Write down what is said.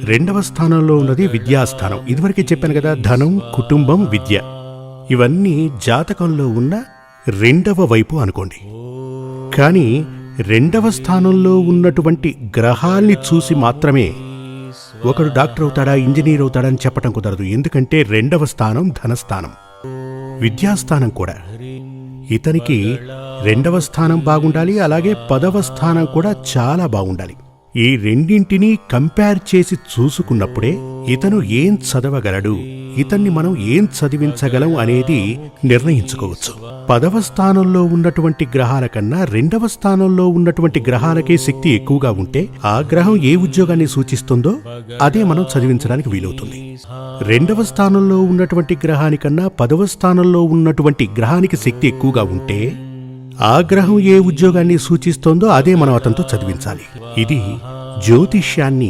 రెండవ స్థానంలో ఉన్నది విద్యాస్థానం. ఇదివరకే చెప్పాను కదా, ధనం, కుటుంబం, విద్య ఇవన్నీ జాతకంలో ఉన్న రెండవ వైపు అనుకోండి. కానీ రెండవ స్థానంలో ఉన్నటువంటి గ్రహాల్ని చూసి మాత్రమే ఒకడు డాక్టర్ అవుతాడా, ఇంజనీర్ అవుతాడా అని చెప్పటం కుదరదు. ఎందుకంటే రెండవ స్థానం ధనస్థానం, విద్యాస్థానం కూడా. ఇతనికి రెండవ స్థానం బాగుండాలి, అలాగే 10వ స్థానం కూడా చాలా బాగుండాలి. ఈ రెండింటినీ కంపేర్ చేసి చూసుకున్నప్పుడే ఇతను ఏం చదవగలడు, ఇతన్ని మనం ఏం చదివించగలం అనేది నిర్ణయించుకోవచ్చు. 10వ స్థానంలో ఉన్నటువంటి గ్రహాల కన్నా రెండవ స్థానంలో ఉన్నటువంటి గ్రహాలకే శక్తి ఎక్కువగా ఉంటే ఆ గ్రహం ఏ ఉద్యోగాన్ని సూచిస్తుందో అదే మనం చదివించడానికి వీలవుతుంది. రెండవ స్థానంలో ఉన్నటువంటి గ్రహానికన్నా 10వ స్థానంలో ఉన్నటువంటి గ్రహానికి శక్తి ఎక్కువగా ఉంటే ఆ గ్రహం ఏ ఉద్యోగాన్ని సూచిస్తోందో అదే మనం అతనితో చదివించాలి. ఇది జ్యోతిష్యాన్ని